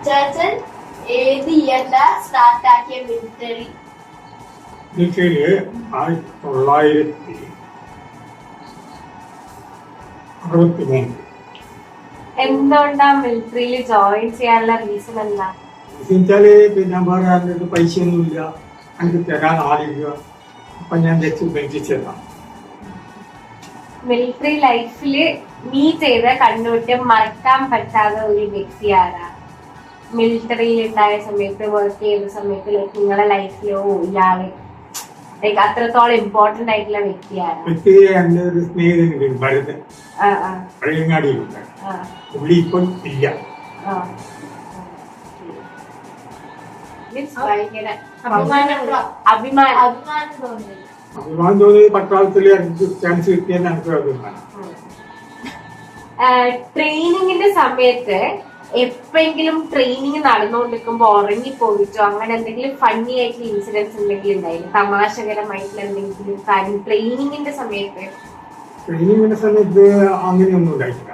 അച്ചാച്ചൻ ഏത് ഇയറിലാ സ്റ്റാർട്ട് ആക്കിയ മിലിറ്ററി? മിലിറ്ററിയില് 1963. എന്തുകൊണ്ടാ മിലിറ്ററിയിൽ ജോയിൻ ചെയ്യാനുള്ള റീസൺ എന്താ? വെച്ചാല് പിന്നെ വേറെ ആരുടെ പൈസ ഒന്നുമില്ല, എനിക്ക് തരാൻ ആളില്ല. അപ്പൊ ഞാൻ ബന്ധിച്ചതാണ്. മിലിറ്ററി ലൈഫില് നീ ചെയ്ത കണ്ടുപിട്ട് മറക്കാൻ പറ്റാത്ത ഒരു വ്യക്തി ആരാ? മിലിറ്ററിയിൽ ഉണ്ടായ സമയത്ത്, വർക്ക് ചെയ്ത സമയത്ത് നിങ്ങളുടെ ലൈഫിലോ ഇയാള് അത്രത്തോളം ഇമ്പോർട്ടന്റ് ആയിട്ടുള്ള വ്യക്തി ആരാ? എന്റെ ഒരു സ്നേഹിതനുണ്ട്, ഭരതൻ, പഴയങ്ങാടിയിലുണ്ട്. പുള്ളി ഇപ്പം ഇല്ല. അഭിമാനം തോന്നി പട്ടാളത്തില് ചാൻസ് കിട്ടിയെന്ന് എനിക്ക് അഭിമാനം. ട്രെയിനിങ്ങിന്റെ സമയത്ത് എപ്പോഴെങ്കിലും ട്രെയിനിങ് നടന്നുകൊണ്ടിരിക്കുമ്പോ ഉറങ്ങിപ്പോയിട്ടോ അങ്ങനെ എന്തെങ്കിലും ഫണ്ണി ആയിട്ടുള്ള ഇൻസിഡൻസ് എന്തെങ്കിലും ഉണ്ടായിരുന്നു? തമാശകരമായിട്ടുള്ള എന്തെങ്കിലും കാര്യം ട്രെയിനിങ്ങിന്റെ സമയത്ത്? ട്രെയിനിങ്ങിന്റെ സമയത്ത് അങ്ങനെയൊന്നും ഉണ്ടായിട്ടില്ല.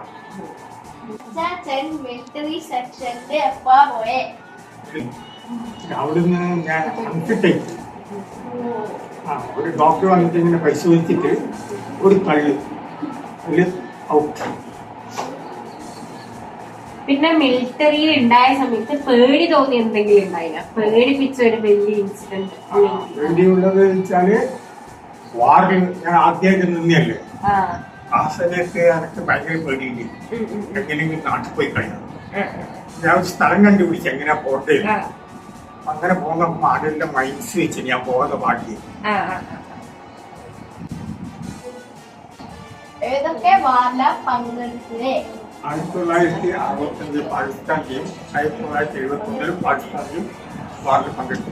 മിലിറ്ററി സെക്ഷന്റെ എപ്പാ പോയെ? അവിടുന്ന് ഞാൻ അൺഫിറ്റായി. ഒരു ഡോക്ടർ വന്നിട്ട് ഇങ്ങനെ പരിശോധിച്ചിട്ട് ഒരു തള്ളി ഔട്ട്. പിന്നെ മിലിറ്ററിയിൽ ഉണ്ടായ സമയത്ത് പേടി തോന്നി എന്തെങ്കിലും ഉണ്ടായില്ല? പേടിപ്പിച്ച ഒരു വലിയ ഇൻസിഡന്റ്? പേടിയുള്ളത് വെച്ചാല് വാറിൽ ഞാൻ ആദ്യമായിട്ട് നിന്നല്ലേ, ആ സമയത്ത് എനിക്ക് ഭയങ്കര പേടിയില്ല. എങ്ങനെയെങ്കിലും നാട്ടിൽ പോയി കഴിഞ്ഞു ഞാൻ ഒരു സ്ഥലം കണ്ടുപിടിച്ചു എങ്ങനെയാ പോട്ടെ. അങ്ങനെ പോകുന്ന ആളുടെ മൈൻഡ്സ് വെച്ച് ഞാൻ പോകുന്ന പാട്ടിൽ. ഏതൊക്കെ വാറില പങ്കെടുത്തേ? 1965 പാകിസ്ഥാനിലെയും 1971 പാകിസ്ഥാനിലും വാറിൽ പങ്കെടുത്തു.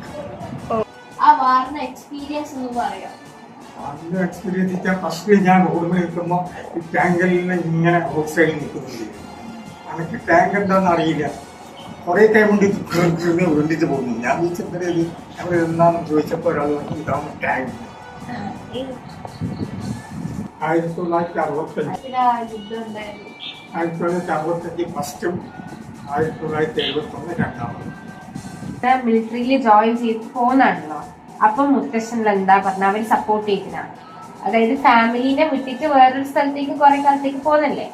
ആ വാറിന്റെ എക്സ്പീരിയൻസ് ഒന്ന് പറയാം. വാറിന്റെ എക്സ്പീരിയൻസ് വെച്ചാൽ ഫസ്റ്റ് ഞാൻ റോഡിൽ നിൽക്കുമ്പോ ഈ ടാങ്കിൽ നിന്ന് ഇങ്ങനെ റോഡ് സൈഡിൽ നിൽക്കുന്നുണ്ട്. എനിക്ക് ടാങ്ക് എന്താണെന്ന് അറിയില്ല. കുറെ ടൈം കൊണ്ട് ഉരുണ്ടിട്ട് പോകുന്നു. ഞാൻ വിളിച്ചപ്പോഴേ അവിടെ എന്താണെന്ന് ചോദിച്ചപ്പോൾ ഒരാൾ പറഞ്ഞു ഇതാണ് ടാങ്ക്. 1965 1965 ഫസ്റ്റും 1971 രണ്ടാമതും. മിലിറ്ററിയിൽ ജോയിൻ ചെയ്ത് പോകുന്നാണല്ലോ, അപ്പൊ മുത്തശ്ശനിൽ എന്താ പറഞ്ഞ? അവര് സപ്പോർട്ട് ചെയ്തിന, അതായത് ഫാമിലിനെ വിട്ടിട്ട് വേറൊരു സ്ഥലത്തേക്ക് കുറെ കാലത്തേക്ക് പോകുന്നല്ലേ,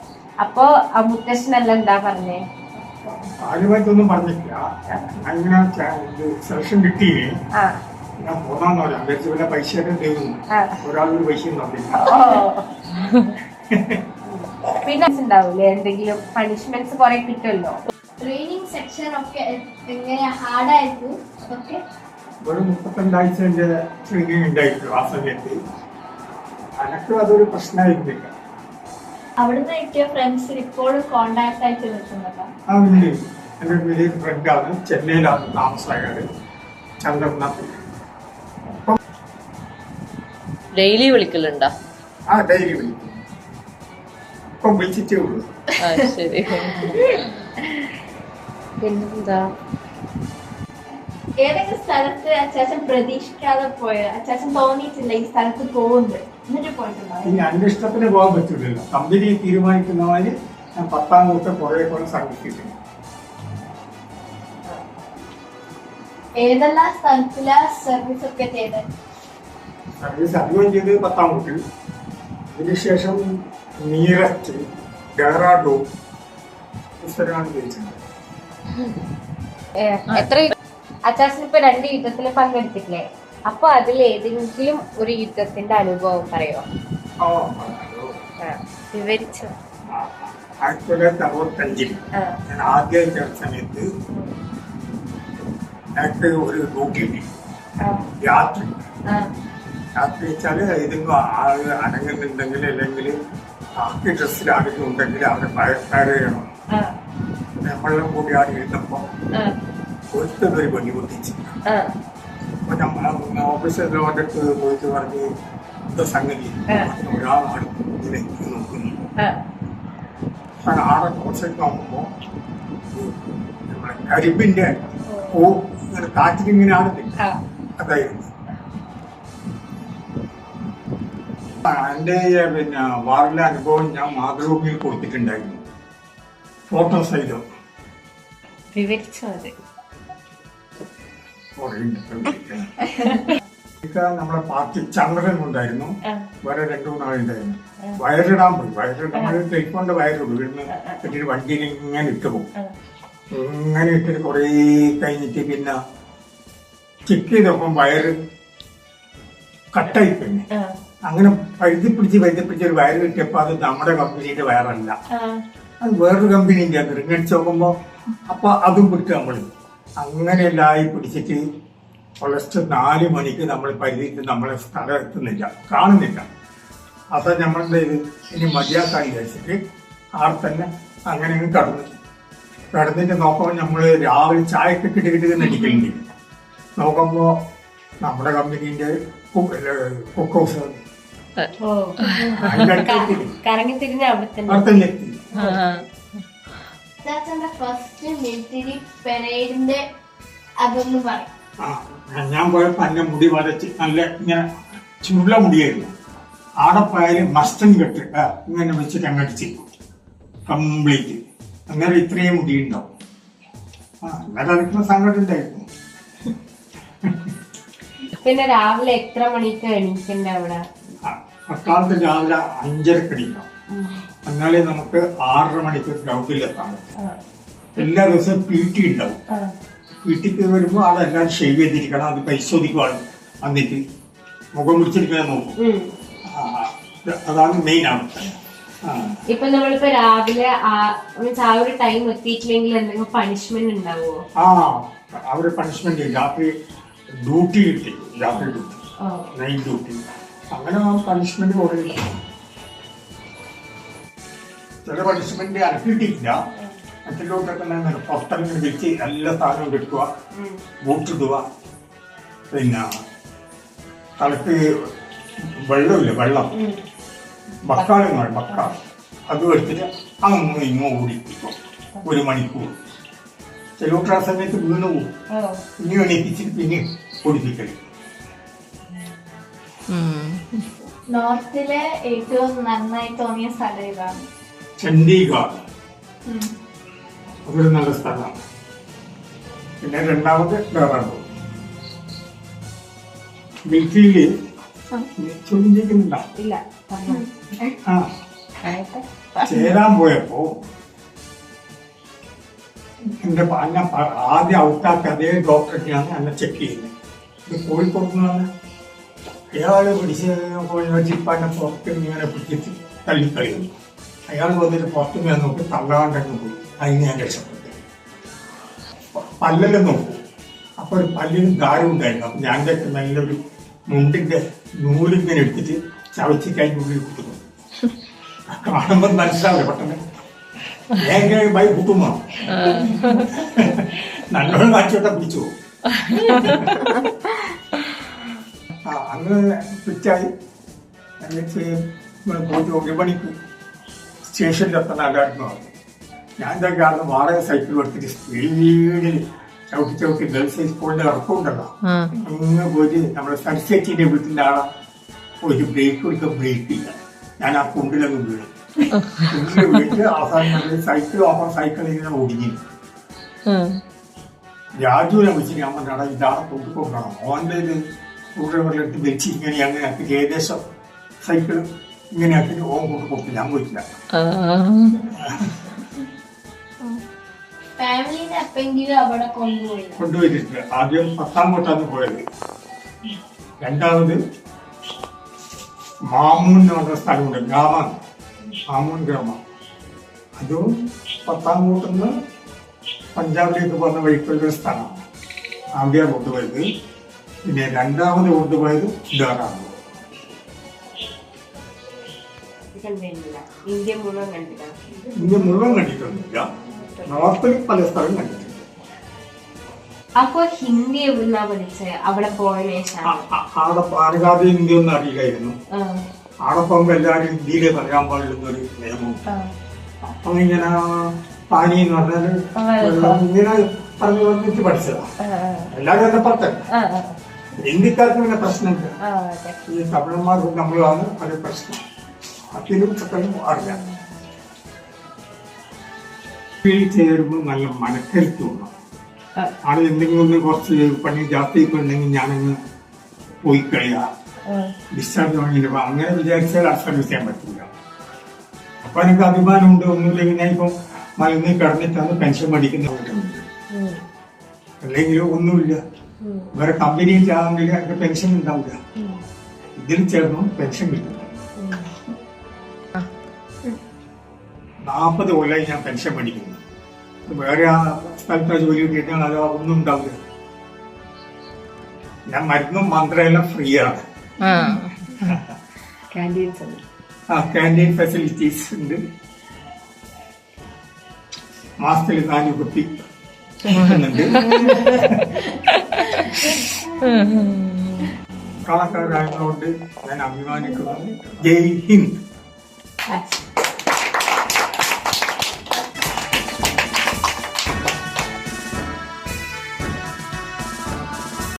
അപ്പൊ ആ മുത്തശ്ശനെല്ലാം എന്താ പറഞ്ഞേ? കാര്യമായിട്ടൊന്നും പറഞ്ഞിട്ടില്ല. അങ്ങനെ സെലക്ഷൻ കിട്ടിയില്ലേ ഞാൻ പോന്നാന്ന് പറയാം. വിചാരിച്ച പോലെ പൈസ ഒരാളൊരു പൈസ തന്നില്ല. പിന്നെ ഉണ്ടാവൂലേ എന്തെങ്കിലും പണിഷ്മെന്റ്സ് കുറെ കിട്ടുമല്ലോ? ട്രെയിനിങ് സെക്ഷൻ ഒക്കെ എങ്ങനെയാ? ഹാർഡായിരുന്നു അതൊക്കെ? ഒരു 35 ആഴ്ചന്റെ ട്രെയിനിങ് ഉണ്ടായിട്ടുള്ളൂ ആ സമയത്ത്. എനക്കും അതൊരു പ്രശ്നമായിരുന്നില്ല. അവിടുന്ന് കിട്ടിയ ഫ്രണ്ട്സ് ഇപ്പോഴും കോണ്ടാക്ട് ആയിട്ട് നിൽക്കുന്നുണ്ടോ? ഉണ്ട്. എൻ്റെ വലിയ ഫ്രണ്ടാണ്, ചെന്നൈയിലാണ് താമസമായത്, ചന്ദ്രനാഥ്. ഡെയിലി വിളിക്കലുണ്ടോ? ആ ഡെയിലി വിളിക്കും. ഇപ്പം വിളിച്ചിട്ടേ ഉള്ളൂ. ശരി. പിന്നെന്താ, ഏതെങ്കിലും സ്ഥലത്ത് അച്ചാച്ചൻ പ്രതീക്ഷിക്കാതെ പോയ അച്ചാച്ചൻ തോന്നിയിട്ടില്ല ഈ സ്ഥലത്ത് പോകുന്നുണ്ട് എന്നിട്ട് പോയിട്ടുണ്ടോ? ഇനി എൻ്റെ ഇഷ്ടത്തിന് പോകാൻ പറ്റില്ലല്ലോ. കമ്പനി തീരുമാനിക്കുന്ന മാതിരി ഞാൻ 10ാം ദിവസം കുറെ സർവീസ്. ഏതെല്ലാം സ്ഥലത്തിലാ സർവീസ് ഒക്കെ ചെയ്തത്? സർവീസ് അധികം ചെയ്ത് 10ാം ദിവസം. അതിനുശേഷം നിയറസ്റ്റ് ഡെഹ്റാഡൂൺ സ്ഥലമാണ് ജയിച്ചത്. എത്ര അച്ചാച്ചൻ ഇപ്പൊ 2 യുദ്ധത്തിൽ പങ്കെടുത്തിട്ടില്ലേ? അപ്പൊ അതിൽ ഏതെങ്കിലും ഒരു യുദ്ധത്തിന്റെ അനുഭവം പറയോ? വിവരിച്ചു. 1965 ഞാൻ ആദ്യമായി ചേർന്ന സമയത്ത് എനിക്ക് ഒരു ഡ്യൂട്ടി കിട്ടി. രാത്രി വെച്ചാല് ഏതെങ്കിലും ആള് അനങ്ങുന്നുണ്ടെങ്കിൽ അല്ലെങ്കിൽ ബാക്കി ഡ്രസ്സിൽ ആരെങ്കിലും ഉണ്ടെങ്കിൽ അവരെ ഫയർ ചെയ്യണം. നമ്മളെല്ലാം കൂടി ആടി ഇരുന്നപ്പോ ഒരുത്തൊരു പണി പൊട്ടിച്ചു. അപ്പൊ നമ്മൾ ഓഫീസറിന്റെ അടുത്ത് പോയിട്ട് പറഞ്ഞ് എന്താ സംഗതി, ഒരാളാണ് ഇതിനെ നോക്കുന്നു. ആടെ കുറച്ചൊക്കെ നോക്കുമ്പോ നമ്മളെ കരിമ്പിന്റെ പൂ ഇങ്ങനെ കാറ്റിലിങ്ങനെ ആടുന്നില്ല, അതായിരുന്നു. എന്റെ പിന്നെ വാറിലെ അനുഭവം ഞാൻ മാതൃഭൂമിയിൽ കൊടുത്തിട്ടുണ്ടായിരുന്നു, ഫോട്ടോ സഹിതം. വിവരിച്ചു മതി. നമ്മളെ പാർട്ടി ചന്ദ്രൻ ഉണ്ടായിരുന്നു, വേറെ 2-3 ആളുണ്ടായിരുന്നു. വയറിടാൻ പോയി. ടെലിഫോണിന്റെ വയറിടും, വീടിന് പറ്റിയിട്ട് വണ്ടിയിൽ ഇങ്ങനെ ഇട്ട് പോകും. ഇങ്ങനെ ഇട്ടിട്ട് കുറേ കഴിഞ്ഞിട്ട് പിന്നെ ചെക്ക് ചെയ്തപ്പം വയറ് കട്ടായി പിന്നെ അങ്ങനെ പഴുതി പിടിച്ച് ഒരു വയറ് കിട്ടിയപ്പോ അത് നമ്മുടെ കമ്പനിയുടെ വയറല്ല, അത് വേറൊരു കമ്പനീന്റെ അത് റിങ്ങടിച്ച് നോക്കുമ്പോ അപ്പൊ അതും വിട്ട് നമ്മൾ അങ്ങനെയെല്ലാം പിടിച്ചിട്ട് പുലർച്ചെ 4 മണിക്ക് നമ്മൾ പരിധിയിട്ട് നമ്മളെ സ്ഥലം എത്തുന്നില്ല, കാണുന്നില്ല. അപ്പൊ നമ്മളെന്ത് ചെയ്ത് ഇനി മതിയാക്കാൻ വിചാരിച്ചിട്ട് ആടെ തന്നെ അങ്ങനെ കടന്നിട്ട് നോക്കുമ്പോൾ നമ്മള് രാവിലെ ചായക്ക് കിട്ടി നടിക്കലുണ്ട്. നോക്കുമ്പോ നമ്മുടെ കമ്പനീന്റെ കുക്ക് ഹൗസ് കറങ്ങി തിരിഞ്ഞ അവിടെ തന്നെ എത്തി. അച്ചാച്ചന്റെ ഫസ്റ്റ് മിലിറ്ററി പെരേഡിന്റെ അതൊന്നും പറയും. ഞാൻ പോയപ്പോ എന്നെ മുടി വരച്ച് നല്ല ഇങ്ങനെ ചുരുള മുടിയായിരുന്നു. ആടെ പോയാലും മസ്റ്റൻ കെട്ട് ഇങ്ങനെ വെച്ചിട്ട് അങ്ങടിച്ച് കംപ്ലീറ്റ്. അങ്ങനെ ഇത്രയും മുടി ഉണ്ടാവും. അന്നേരം അതൊക്കെ സങ്കടം ഉണ്ടായിരുന്നു. പിന്നെ രാവിലെ എത്ര മണിക്ക് എണീക്കണ്ട അവിടെ? അക്കാലത്ത് രാവിലെ 5:30 എണീക്കണം. എന്നാലേ നമുക്ക് 6:30 മണിക്ക് ഗ്രൗണ്ടിലെത്താൻ പറ്റും. എല്ലാ ദിവസവും PT ഉണ്ടാവും. വീട്ടിൽ വരുമ്പോ അതെല്ലാം ഷേവ് ചെയ്തിരിക്കണം, അത് പരിശോധിക്കുവാണ്. എന്നിട്ട് മുഖം പിടിച്ചിരിക്കാൻ നോക്കും. അതാണ് മെയിൻ അവസ്ഥ. ഇപ്പൊ നമ്മളിപ്പോ രാവിലെ ആ ഒരു ടൈം എത്തിയിട്ടില്ലെങ്കിൽ എന്തെങ്കിലും പണിഷ്മെന്റ് ഉണ്ടാവുമോ? അവര് പണിഷ്മെന്റ് രാത്രി ഡ്യൂട്ടി കിട്ടി, രാത്രി ഡ്യൂട്ടി, നൈറ്റ് ഡ്യൂട്ടി, അങ്ങനെ പണിഷ്മെന്റ് കുറേ. ചില പണിഷ്മെന്റ് അനക്കിട്ടില്ല. മറ്റുള്ളവർക്കൊക്കെ പുറത്തിറങ്ങി വെച്ച് എല്ലാ സാധനവും എടുക്കുക, ബൂട്ടിടുക, പിന്നെ തലക്ക് വെള്ളമില്ല, വെള്ളം ബക്കാളെന്ന് പറയും, ബക്കാൾ അതും എടുത്തിട്ട് അങ്ങോ ഇങ്ങോ ഓടിപ്പിക്കും 1 മണിക്കൂർ. ചിലവർക്ക് ആ സമയത്ത് വീണ് പോകും. ഇനി എണീപ്പിച്ചിട്ട് പിന്നെ ഓടിപ്പിക്കൽ. നോർത്തിലെ ഏറ്റവും നന്നായി തോന്നിയ സ്ഥലം ഏതാണ്? ചണ്ഡീഗഡ്. അതൊരു നല്ല സ്ഥലമാണ്. പിന്നെ രണ്ടാമത് ഡെറാഡൂൺ. മിലിറ്ററിയില് ചോദിക്കുന്നുണ്ടോ? ചേരാൻ പോയപ്പോ എന്റെ ആദ്യം ഔട്ടാക്കി അതേ ഡോക്ടറൊക്കെയാണ് എന്നെ ചെക്ക് ചെയ്യുന്നത്. ഇത് കോഴിക്കോട് നിന്നാണ്. അയാള് പിടിച്ച് ചിപ്പാന്റെ പുറത്ത് ഇങ്ങനെ പിടിച്ചിട്ട് തള്ളിക്കളിയുന്നു. അയാൾ വന്നിട്ട് പുറത്ത് ഞാൻ നോക്കി തള്ളാണ്ടങ്ങ് പോയി. അതിന് ഞാൻ രക്ഷപ്പെട്ടു. പല്ലെല്ലാം നോക്കൂ. അപ്പൊ ഒരു പല്ലിന് ദാരം ഉണ്ടായിരുന്നു. അപ്പൊ ഞാൻ നല്ലൊരു മുണ്ടിന്റെ നൂലിങ്ങനെ എടുത്തിട്ട് ചവച്ച് കഴിഞ്ഞ ഉള്ളിൽ കുത്തുന്നു. കാണുമ്പോൾ മനസ്സിലാവില്ല പെട്ടെന്ന്. ഞാൻ ബൈ കുത്തുമോ നല്ലോണം കാച്ചോട്ടെ പിടിച്ചു പോകും. അന്ന് പിച്ചായി പോയിട്ട് 1 മണിക്ക് സ്റ്റേഷനിലെത്താൻ അല്ലായിരുന്നു. ഞാൻ എന്താ കാരണം വാടക സൈക്കിൾ എടുത്തിട്ട് സ്പീഡിൽ ചവിട്ടി ഗേൾസ് ഹൈസ്കൂളിന്റെ ഇറക്കമുണ്ടല്ലോ, അങ്ങ് പോയിട്ട് നമ്മുടെ സരസ്വതിന്റെ വീട്ടിന്റെ ആളെ പോയിട്ട് ബ്രേക്ക് കൊടുക്കാൻ ബ്രേക്ക് ഇല്ല. ഞാൻ ആ കുണ്ടിലങ്ങ് വീണു. കുണ്ടിൽ വീട്ട് അവസാനം സൈക്കിൾ ഓഫർ സൈക്കിൾ ഇങ്ങനെ ഒടിഞ്ഞു. രാജുവിനെ വെച്ചിട്ട് ഞാൻ പറഞ്ഞാടാ ഇതാളെ കൊണ്ടുകൊണ്ടണം. ഓൻ്റെ ഇത് സ്കൂട്ടറിലെടുത്ത് വെച്ച് ഇങ്ങനെ അങ്ങനെ ആക്കി ഏകദേശം സൈക്കിൾ ഇങ്ങനെ ആക്കി ഓൻ കൊണ്ട് കൊടുത്തു. ഞാൻ പോയിട്ടില്ല. കൊണ്ടുപോയിട്ടുണ്ട്. ആദ്യം 10-ാം കോട്ടാണ് പോയത്. രണ്ടാമത് മാമൂൻ എന്ന് പറഞ്ഞ സ്ഥലമുണ്ട്, ഗ്രാമം, മാമൂൻ ഗ്രാമം. അതും 10-ാം കോട്ടിന്ന് പഞ്ചാബിലേക്ക് പോകുന്ന വഴിക്കുള്ള സ്ഥലമാണ്. ആദ്യം കൊണ്ടുപോയത്. പിന്നെ രണ്ടാമത് കൊണ്ടുപോയത് ഡെറാഡൂൺ. ഇന്ത്യ മുഴുവൻ കണ്ടിട്ടൊന്നുമില്ല. നോർത്തിൽ പല സ്ഥലം കണ്ടിട്ടുണ്ട്. അപ്പൊ ഹിന്ദി എവിടുന്നാ പഠിച്ചത്? അവിടെ പോയതിനു ശേഷം അവിടെ പാരകാതെ ഹിന്ദി ഒന്നും അറിയില്ലായിരുന്നു. അവിടെ പോകുമ്പോ എല്ലാവരും ഹിന്ദിയിലേ പറയാൻ പാടുള്ളൊരു നിയമം. അപ്പൊ ഇങ്ങനെ പാനി എന്ന് പറഞ്ഞാല് ഇങ്ങനെ പറഞ്ഞു പറഞ്ഞിട്ട് പഠിച്ചതാ. എല്ലാവരും എന്നെ പുറത്തല്ല. ഹിന്ദിക്കാർക്ക് പിന്നെ പ്രശ്നമില്ല. ഈ തമിഴന്മാർക്ക് നമ്മളാണ് അത് പ്രശ്നം. അതിലും അറിയാം. ഫീൽഡിൽ ചേരുമ്പോൾ നല്ല മനക്കരുത്ത് തോന്നും. ആള് എന്തെങ്കിലും ഒന്ന് കുറച്ച് പണി ജാസ്തി ഉണ്ടെങ്കിൽ ഞാനങ്ങ് പോയി കഴിയാ ഡിസ്ചാർജ് വാങ്ങിയിട്ട് അങ്ങനെ വിചാരിച്ചാൽ അത് സർവീസ് ചെയ്യാൻ പറ്റില്ല. അപ്പൊ എനിക്ക് അഭിമാനമുണ്ട്. ഒന്നുമില്ലെങ്കിൽ ഞാൻ ഇപ്പം മലന്ന് കിടന്നിട്ടാണ് പെൻഷൻ മേടിക്കുന്നത്. അല്ലെങ്കിൽ ഒന്നുമില്ല, വേറെ കമ്പനിയിൽ ചേർന്നെങ്കിൽ എനിക്ക് പെൻഷൻ ഉണ്ടാവില്ല. ഇതിൽ ചേർന്നു പെൻഷൻ കിട്ടും. 40 കൊല്ലമായി ഞാൻ പെൻഷൻ മേടിക്കുന്നു. വേറെ ആ സ്ഥലത്ത് ജോലി കിട്ടിയാൽ അത് ഒന്നും ഉണ്ടാവില്ല. ഞാൻ മരുന്നും മന്ത്രമെല്ലാം ഫ്രീ ആണ്. ക്യാൻറ്റീൻ ഫെസിലിറ്റീസ് ഉണ്ട്. മാസത്തിൽ 4 കുപ്പി കിട്ടുന്നുണ്ട്. കളക്കാരായതുകൊണ്ട് ഞാൻ അഭിമാനിക്കുന്നു. ജയ് ഹിന്ദ്.